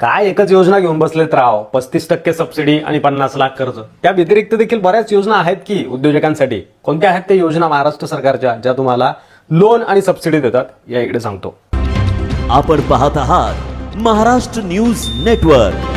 काय एकच योजना घेऊन बसलेत राव, 35% सबसिडी आणि 50 लाख कर्ज. त्या व्यतिरिक्त देखील बऱ्याच योजना आहेत की उद्योजकांसाठी. कोणत्या आहेत त्या योजना महाराष्ट्र सरकारच्या ज्या तुम्हाला लोन आणि सबसिडी देतात, या इकडे सांगतो. आपण पाहत आहात महाराष्ट्र न्यूज नेटवर्क.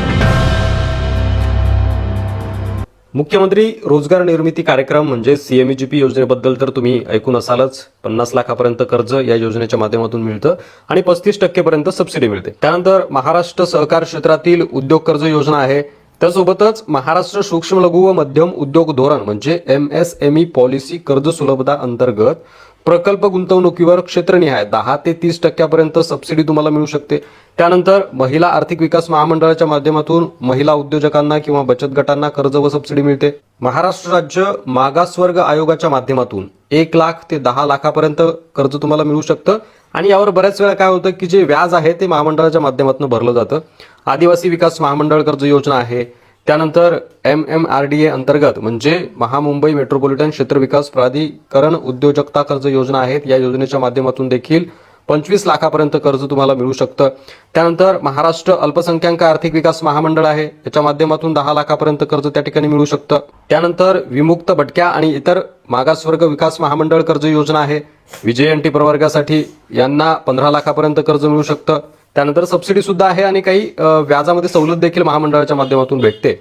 मुख्यमंत्री रोजगार निर्मिती कार्यक्रम म्हणजे सीएमईजीपी योजनेबद्दल तर तुम्ही ऐकून असालच. 50 लाखापर्यंत कर्ज या योजनेच्या माध्यमातून मिळतं आणि 35% पर्यंत सबसिडी मिळते. त्यानंतर महाराष्ट्र सहकार क्षेत्रातील उद्योग कर्ज योजना आहे. त्यासोबतच महाराष्ट्र सूक्ष्म लघु व मध्यम उद्योग धोरण म्हणजे MSME पॉलिसी कर्ज सुलभता अंतर्गत प्रकल्प गुंतवणुकीवर क्षेत्रनिहाय 10 ते 30% पर्यंत सबसिडी तुम्हाला मिळू शकते. त्यानंतर महिला आर्थिक विकास महामंडळाच्या माध्यमातून महिला उद्योजकांना किंवा बचत गटांना कर्ज व सबसिडी मिळते. महाराष्ट्र राज्य मागासवर्ग आयोगाच्या माध्यमातून 1 लाख ते 10 लाखापर्यंत कर्ज तुम्हाला मिळू शकतं आणि यावर बऱ्याच वेळा काय होतं की जे व्याज आहे ते महामंडळाच्या माध्यमातून भरलं जातं. आदिवासी विकास महामंडळ कर्ज योजना आहे. त्यानंतर MMRDA अंतर्गत म्हणजे महामुंबई मेट्रोपॉलिटन क्षेत्र विकास प्राधिकरण उद्योजकता कर्ज योजना आहेत. या योजनेच्या माध्यमातून देखील 25 लाखापर्यंत कर्ज तुम्हाला मिळू शकतं. त्यानंतर महाराष्ट्र अल्पसंख्याक आर्थिक विकास महामंडळ आहे. याच्या माध्यमातून 10 लाखापर्यंत कर्ज त्या ठिकाणी मिळू शकतं. त्यानंतर विमुक्त भटक्या आणि इतर मागासवर्ग विकास महामंडळ कर्ज योजना आहे. विजयंती प्रवर्गासाठी यांना 15 लाखापर्यंत कर्ज मिळू शकतं. त्यानंतर सबसिडी सुद्धा आहे आणि काही व्याजामध्ये सवलत देखील महामंडळाच्या माध्यमातून भेटते.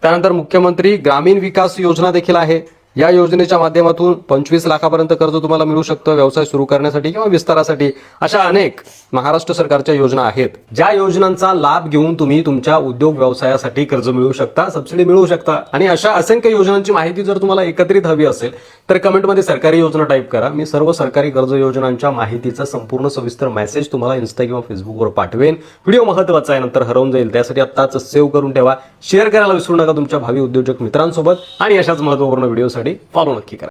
त्यानंतर मुख्यमंत्री ग्रामीण विकास योजना देखील आहे. या योजनेच्या माध्यमातून 25 लाखापर्यंत कर्ज तुम्हाला मिळू शकतं व्यवसाय सुरू करण्यासाठी किंवा विस्तारासाठी. अशा अनेक महाराष्ट्र सरकारच्या योजना आहेत ज्या योजनांचा लाभ घेऊन तुम्ही तुमच्या उद्योग व्यवसायासाठी कर्ज मिळवू शकता, सबसिडी मिळवू शकता. आणि अशा असंख्य योजनांची माहिती जर तुम्हाला एकत्रित हवी असेल तर कमेंटमध्ये सरकारी योजना टाईप करा. मी सर्व सरकारी कर्ज योजनांच्या माहितीचा संपूर्ण सविस्तर मेसेज तुम्हाला इन्स्टा किंवा फेसबुकवर पाठवेन. व्हिडिओ महत्त्वाचा आहे, नंतर हरवून जाईल, त्यासाठी आत्ताच सेव्ह करून ठेवा. शेअर करायला विसरू नका तुमच्या भावी उद्योजक मित्रांसोबत आणि अशाच महत्त्वपूर्ण व्हिडिओसाठी फॉलो नक्की करा.